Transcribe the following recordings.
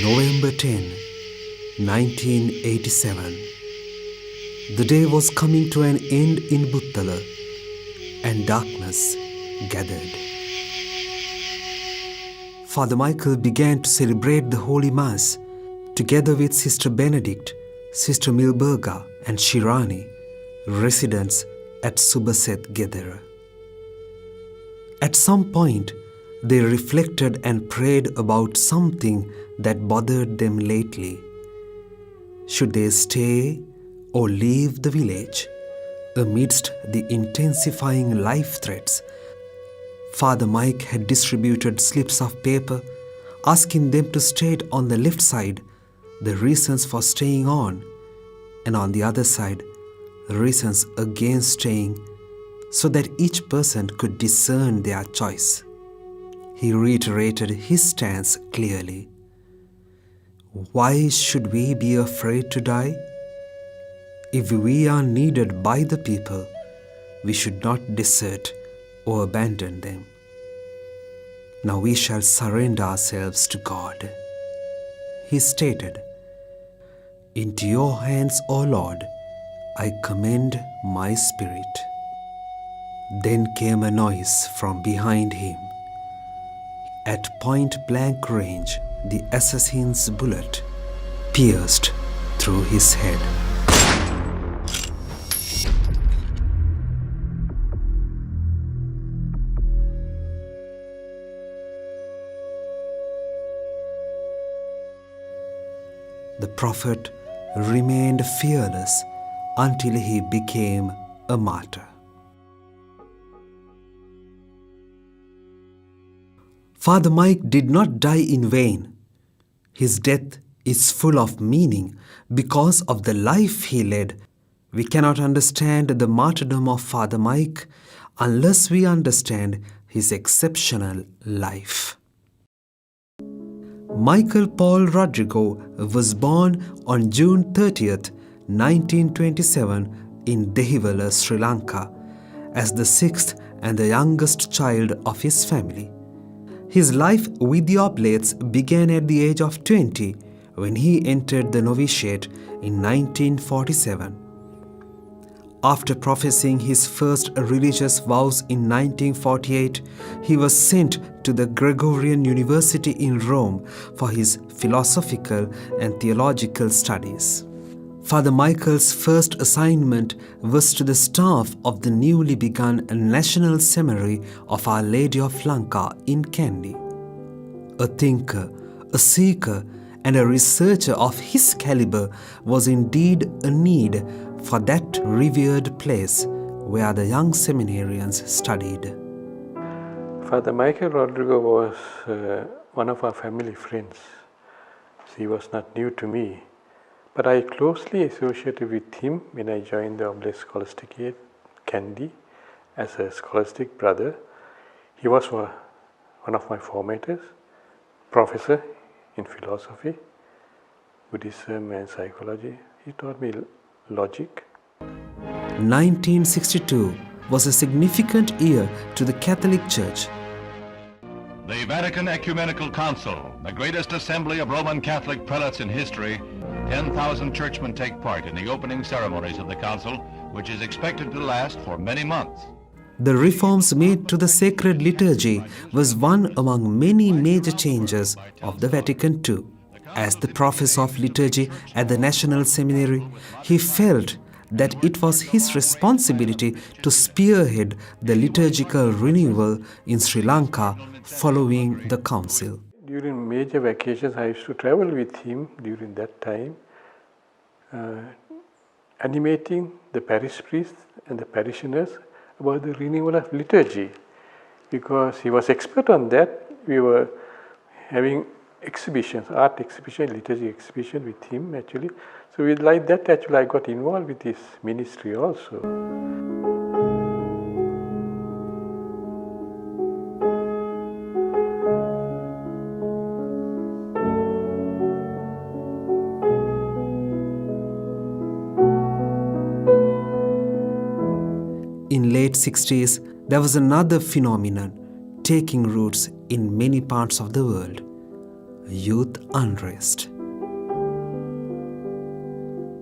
November 10, 1987. The day was coming to an end in Buttala, and darkness gathered. Father Michael began to celebrate the Holy Mass together with Sister Benedict, Sister Milberga and Shirani, residents at Subaset Gedera. At some point, they reflected and prayed about something that bothered them lately. Should they stay or leave the village amidst the intensifying life threats? Father Mike had distributed slips of paper asking them to state on the left side the reasons for staying on, and on the other side reasons against staying, so that each person could discern their choice. He reiterated his stance clearly. Why should we be afraid to die? If we are needed by the people, we should not desert or abandon them. Now we shall surrender ourselves to God. He stated, "Into your hands, O Lord, I commend my spirit." Then came a noise from behind him. At point-blank range, the assassin's bullet pierced through his head. The prophet remained fearless until he became a martyr. Father Mike did not die in vain. His death is full of meaning because of the life he led. We cannot understand the martyrdom of Father Mike unless we understand his exceptional life. Michael Paul Rodrigo was born on June 30th, 1927 in Dehiwala, Sri Lanka, as the sixth and the youngest child of his family. His life with the Oblates began at the age of 20 when he entered the novitiate in 1947. After professing his first religious vows in 1948, he was sent to the Gregorian University in Rome for his philosophical and theological studies. Father Michael's first assignment was to the staff of the newly begun National Seminary of Our Lady of Lanka in Kandy. A thinker, a seeker, and a researcher of his caliber was indeed a need for that revered place where the young seminarians studied. Father Michael Rodrigo was one of our family friends. He was not new to me, but I closely associated with him when I joined the Oblate Scholasticate, Kandy, as a scholastic brother. He was one of my formators, professor in philosophy, Buddhism and psychology. He taught me logic. 1962 was a significant year to the Catholic Church. The Vatican Ecumenical Council, the greatest assembly of Roman Catholic prelates in history. 10,000 churchmen take part in the opening ceremonies of the council, which is expected to last for many months. The reforms made to the sacred liturgy was one among many major changes of the Vatican II. As the professor of liturgy at the National Seminary, he felt that it was his responsibility to spearhead the liturgical renewal in Sri Lanka following the council. During major vacations, I used to travel with him during that time, animating the parish priests and the parishioners about the renewal of liturgy. Because he was expert on that, we were having exhibitions, art exhibition, liturgy exhibition with him actually. So like that actually I got involved with his ministry also. In late 60s, there was another phenomenon taking roots in many parts of the world. youth unrest.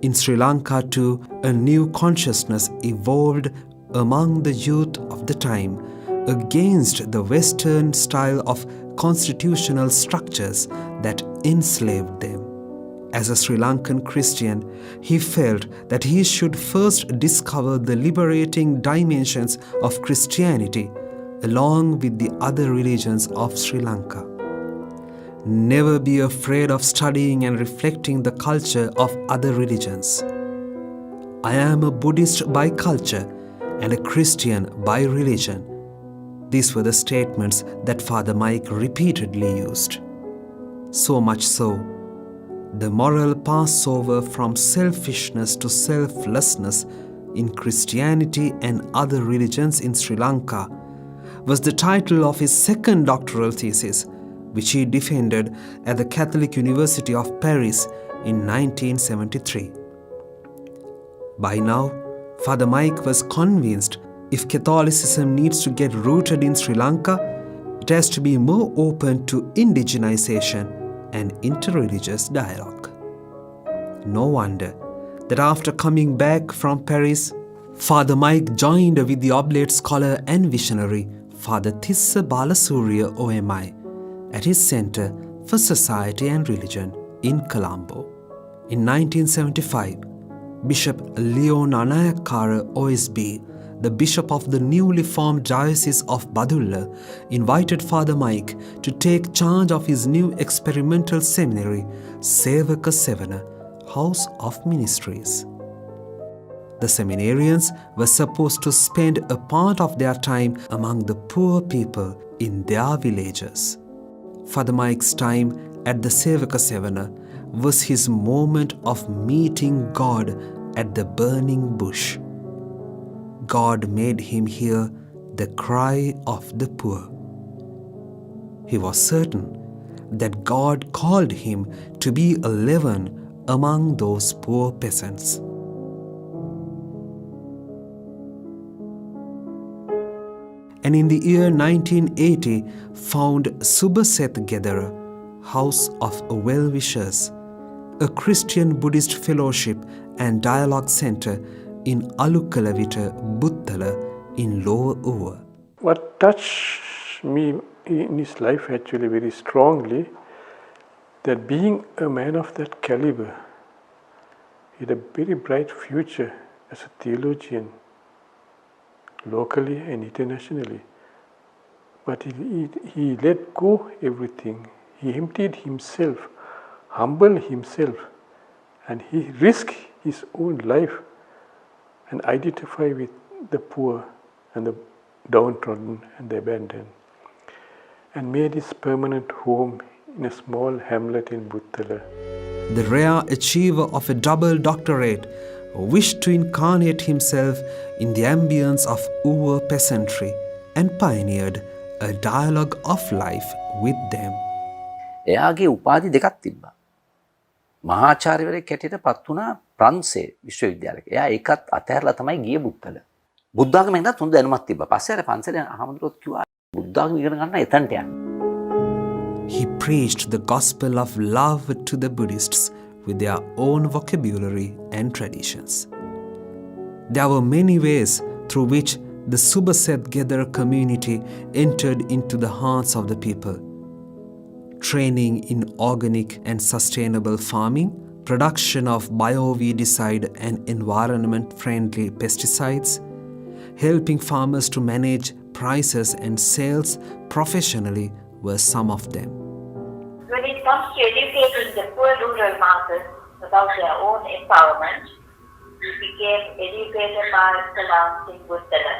In Sri Lanka too, a new consciousness evolved among the youth of the time against the Western style of constitutional structures that enslaved them. As a Sri Lankan Christian, he felt that he should first discover the liberating dimensions of Christianity along with the other religions of Sri Lanka. Never be afraid of studying and reflecting the culture of other religions. I am a Buddhist by culture and a Christian by religion. These were the statements that Father Mike repeatedly used. So much so, the moral passover from selfishness to selflessness in Christianity and other religions in Sri Lanka was the title of his second doctoral thesis, which he defended at the Catholic University of Paris in 1973. By now, Father Mike was convinced if Catholicism needs to get rooted in Sri Lanka, it has to be more open to indigenization and interreligious dialogue. No wonder that after coming back from Paris, Father Mike joined with the oblate scholar and visionary Father Thissa Balasurya OMI at his Center for Society and Religion in Colombo. In 1975, Bishop Leon Anayakara OSB, the bishop of the newly formed Diocese of Badulla, invited Father Mike to take charge of his new experimental seminary, Sevaka Sevana, House of Ministries. The seminarians were supposed to spend a part of their time among the poor people in their villages. Father Mike's time at the Sevaka Sevana was his moment of meeting God at the burning bush. God made him hear the cry of the poor. He was certain that God called him to be a leaven among those poor peasants. And in the year 1980 found Subaset Gedara, House of Well-Wishers, a Christian Buddhist fellowship and dialogue center in Alukalavita, Buttala in Lower Uva. What touched me in his life actually very strongly, that being a man of that caliber, he had a very bright future as a theologian, locally and internationally. But he let go everything. He emptied himself, humbled himself, and he risked his own life and identified with the poor and the downtrodden and the abandoned, and made his permanent home in a small hamlet in Buttala. The rare achiever of a double doctorate wished to incarnate himself in the ambience of Uva peasantry and pioneered a dialogue of life with them. එයාගේ උපාධි දෙකක් තිබ්බා. මහාචාර්යවරයෙක් හැටියට පත් වුණා ප්‍රංශේ විශ්වවිද්‍යාලයක. එයා ඒකත් අතහැරලා තමයි ගියේ බුත්තල. බුද්ධාගම ගැනත් හොඳ දැනුමක් තිබ්බා. පස්සේ අර පන්සලේ අහමුදුරොත් කිව්වා බුද්ධාගම ඉගෙන ගන්න එතනට යන්න. He preached the gospel of love to the Buddhists with their own vocabulary and traditions. There were many ways through which the Subaset Gedara community entered into the hearts of the people. Training in organic and sustainable farming, production of bioweedicide and environment-friendly pesticides, helping farmers to manage prices and sales professionally were some of them. When it comes to educating the poor rural masses about their own empowerment, he became educator by Salam in Buttala,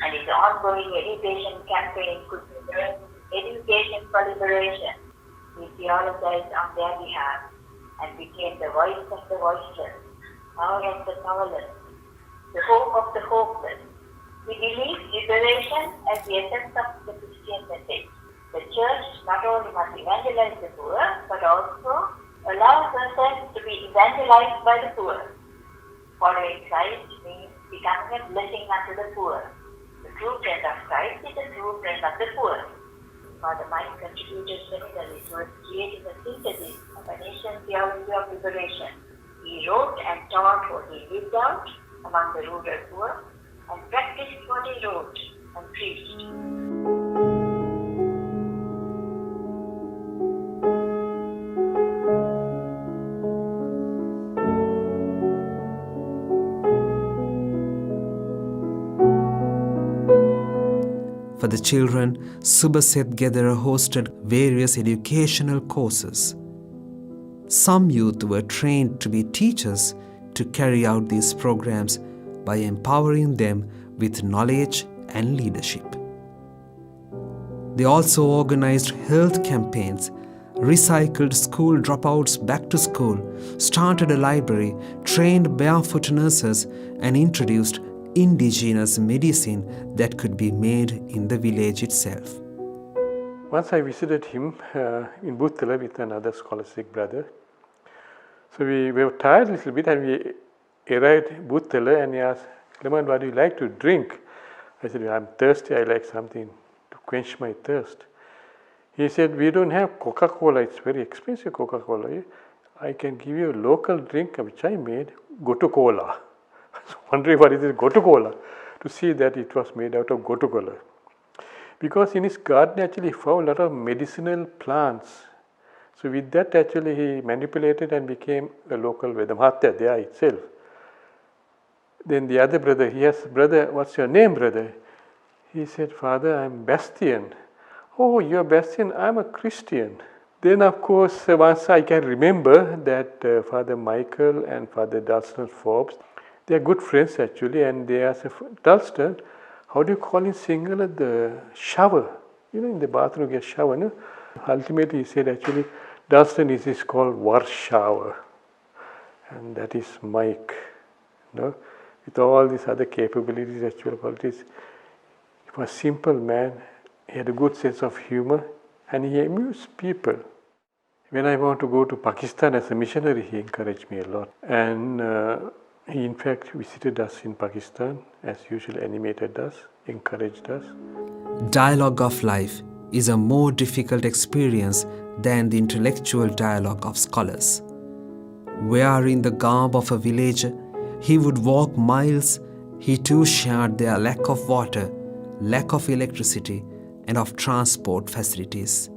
and his ongoing education campaign could be named Education for Liberation. He theologized on their behalf and became the voice of the voiceless, power of the powerless, the hope of the hopeless. He believed liberation as the essence of the Christian message. The church not only must evangelize the poor, but also allow persons to be evangelized by the poor. Following Christ means becoming a blessing unto the poor. The true friend of Christ is a true friend of the poor. Father Mike contributed seminally towards creating a synthesis of an Asian theology of liberation. He wrote and taught what he lived out among the rural poor and practiced what he wrote and preached. For the children, Subhaset Gedera hosted various educational courses. Some youth were trained to be teachers to carry out these programs by empowering them with knowledge and leadership. They also organized health campaigns, recycled school dropouts back to school, started a library, trained barefoot nurses, and introduced indigenous medicine that could be made in the village itself. Once I visited him in Buttala with another scholastic brother. So we were tired a little bit and we arrived in Buttala and he asked, Clement, what do you like to drink? I said, I'm thirsty, I like something to quench my thirst. He said, we don't have Coca-Cola, it's very expensive Coca-Cola. I can give you a local drink which I made, Gotu-Cola. I was wondering what is this Gotu-Cola, to see that it was made out of Gotu-Cola. Because in his garden actually he found a lot of medicinal plants. So with that actually he manipulated and became a local Vedamatya there itself. Then the other brother, he asked, brother, what's your name, brother? He said, Father, I'm Bastian. Oh, you're Bastian, I'm a Christian. Then of course, once I can remember that Father Michael and Father Dalston Forbes, they are good friends actually, and they asked Dalston, how do you call in Sinhala the shower? You know, in the bathroom you get shower, no? Ultimately he said actually, Dalston is called war shower. And that is Mike, you know? With all these other capabilities, actual qualities. He was a simple man, he had a good sense of humor, and he amused people. When I want to go to Pakistan as a missionary, he encouraged me a lot. And he in fact visited us in Pakistan, as usually animated us, encouraged us. Dialogue of life is a more difficult experience than the intellectual dialogue of scholars. Where in the garb of a villager, he would walk miles, he too shared their lack of water, lack of electricity, and of transport facilities.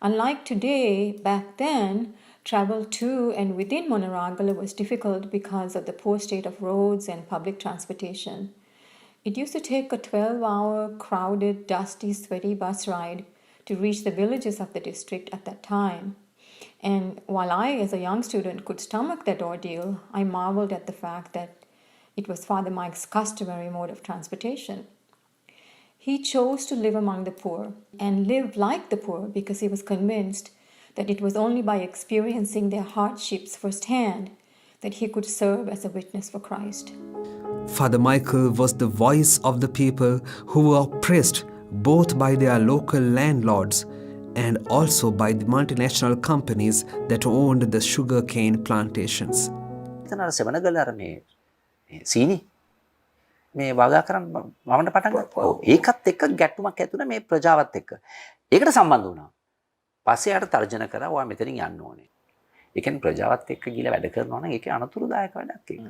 Unlike today, back then, travel to and within Monaragala was difficult because of the poor state of roads and public transportation. It used to take a 12-hour, crowded, dusty, sweaty bus ride to reach the villages of the district at that time. And while I, as a young student, could stomach that ordeal, I marveled at the fact that it was Father Mike's customary mode of transportation. He chose to live among the poor and live like the poor because he was convinced that it was only by experiencing their hardships firsthand that he could serve as a witness for Christ. Father Michael was the voice of the people who were oppressed both by their local landlords and also by the multinational companies that owned the sugarcane plantations. සීනි මේ වගා කරන්න මමන්ට පටන් ගත්තා. ඔව් ඒකත් එක්ක ගැටුමක් ඇතුණා මේ ප්‍රජාවත් එක්ක. ඒකට සම්බන්ධ වුණා. පස්සේ යාට තර්ජන කරා ඔයා මෙතනින් යන්න ඕනේ. ඒ කියන්නේ ප්‍රජාවත් එක්ක ගිහලා වැඩ කරනවා නම් ඒකේ අනතුරුදායක වැඩක් ඒක.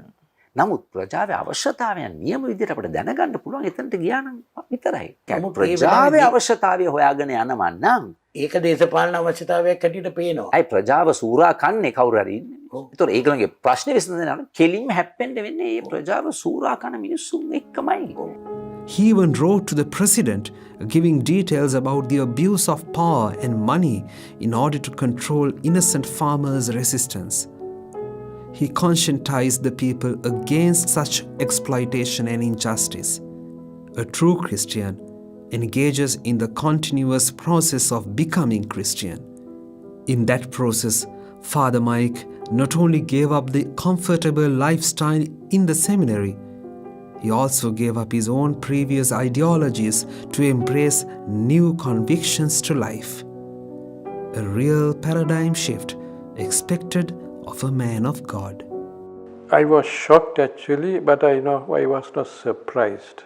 නමුත් ප්‍රජාවේ අවශ්‍යතාවයන් නියම විදිහට අපිට දැනගන්න පුළුවන් එතනට ගියා නම් විතරයි. නමුත් ප්‍රජාවේ අවශ්‍යතාවය හොයාගෙන යනවා නම් ඒක දේශපාලන අවශ්‍යතාවයක් හැටියට පේනවා. අයි ප්‍රජාව සූරා කන්නේ කවුරු හරි ඉන්නේ. ඒතකොට ඒගොල්ලන්ගේ ප්‍රශ්නේ විසඳන්න කෙලින්ම හැප්පෙන්න වෙන්නේ මේ ප්‍රජාව සූරා කන මිනිස්සුන් එක්කමයි. He even wrote to the president giving details about the abuse of power and money in order to control innocent farmers' resistance. He conscientized the people against such exploitation and injustice. A true Christian engages in the continuous process of becoming Christian. In that process, Father Mike not only gave up the comfortable lifestyle in the seminary, he also gave up his own previous ideologies to embrace new convictions to life. A real paradigm shift expected of a man of God. I was shocked actually, but I was not surprised,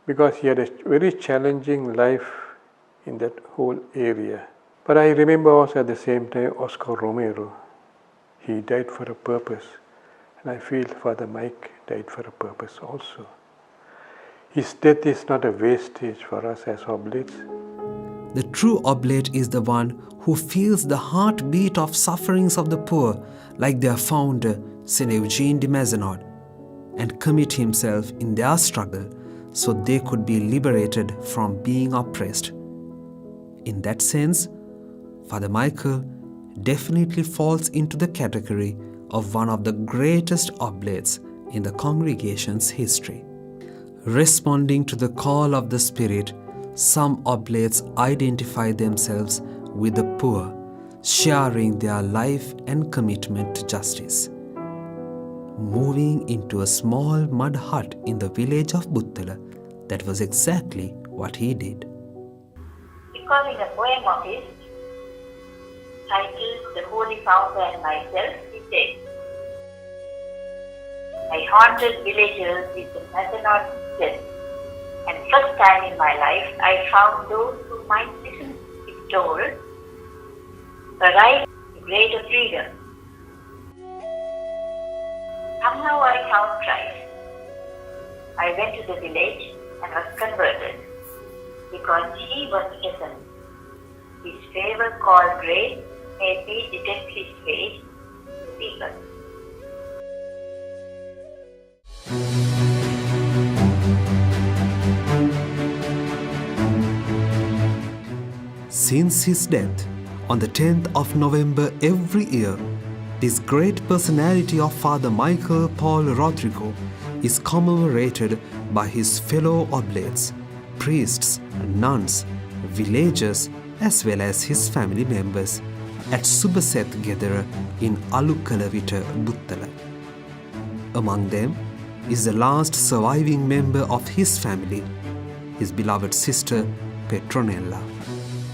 because he had a very challenging life in that whole area. But I remember also at the same time Oscar Romero. He died for a purpose. And I feel Father Mike died for a purpose also. His death is not a wastage for us as oblates. The true oblate is the one who feels the heartbeat of sufferings of the poor, like their founder, St. Eugene de Mazenod, and commit himself in their struggle so they could be liberated from being oppressed. In that sense, Father Michael definitely falls into the category of one of the greatest oblates in the congregation's history. Responding to the call of the Spirit, some oblates identify themselves with the poor, sharing their life and commitment to justice. Moving into a small mud hut in the village of Buttala, that was exactly what he did. Because in a poem of his, titled The Holy Founder and Myself, he says, I haunted villagers with the Mazenod death, and first time in my life I found those who might listen if told, a right to greater freedom. Somehow I found Christ. I went to the village and was converted, because he was present. His favor called grace made me detect his face to the people. Since his death on the 10th of November every year, this great personality of Father Michael Paul Rodrigo is commemorated by his fellow oblates, priests, nuns, villagers, as well as his family members at Subaseth Gedara in Alukalavita, Buttala. Among them is the last surviving member of his family, his beloved sister Petronella.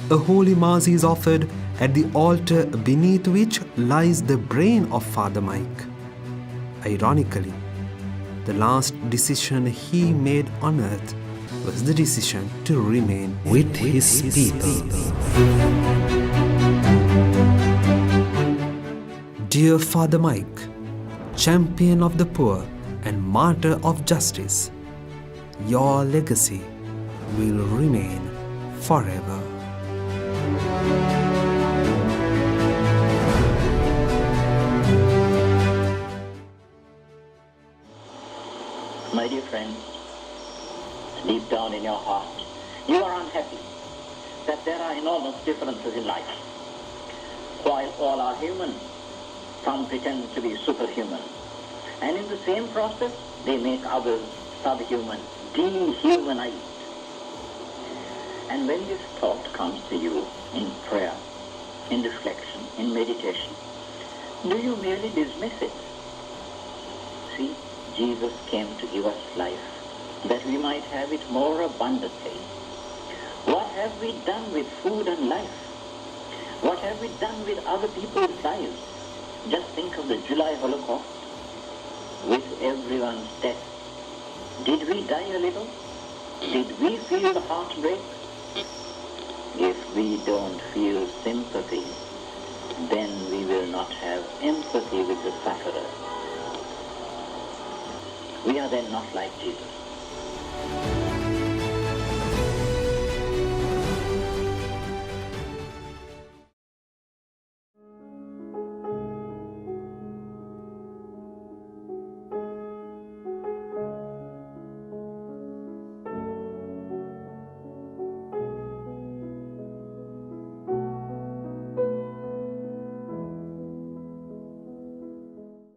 A holy mass is offered at the altar beneath which lies the brain of Father Mike. Ironically, the last decision he made on earth was the decision to remain with his people. Dear Father Mike, champion of the poor and martyr of justice, your legacy will remain forever. My dear friend, deep down in your heart, you are unhappy that there are enormous differences in life. While all are human, some pretend to be superhuman. And in the same process, they make others subhuman, dehumanized. And when this thought comes to you in prayer, in reflection, in meditation, do you merely dismiss it? See, Jesus came to give us life, that we might have it more abundantly. What have we done with food and life? What have we done with other people's lives? Just think of the July Holocaust. With everyone's death, did we die a little? Did we feel the heartbreak? If we don't feel sympathy, then we will not have empathy with the sufferer. We are then not like Jesus.